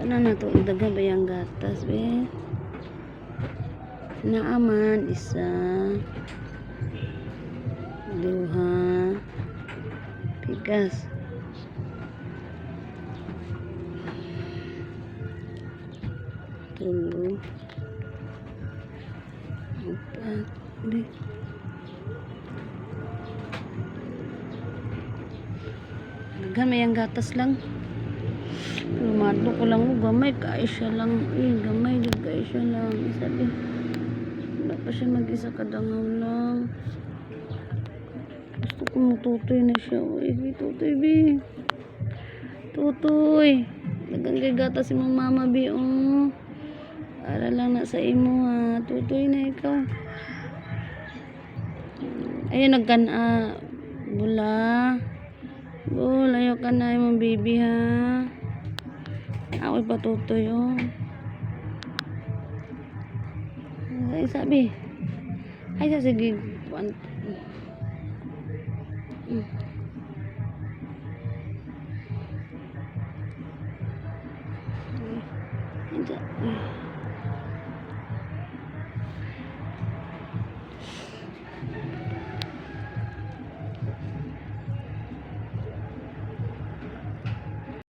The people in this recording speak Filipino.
Ano na to? Daga ba yung gatas, be? Naaman, isa, duha, pikas. Tulo, empat, be. Daga may ang gatas lang. Lumadlo ko lang o gamay kaya siya lang gamay din kaya siya lang sabi wala pa siya mag-isa kadangaw lang gusto ko tutoy na siya tutoy bi tutoy dagang gagata si mong mama bi para lang na sa imo ha tutoy na ikaw ayun nagkana bula bul ayaw ka na yung baby ha. Ako'y patutoy ay sabi ay sige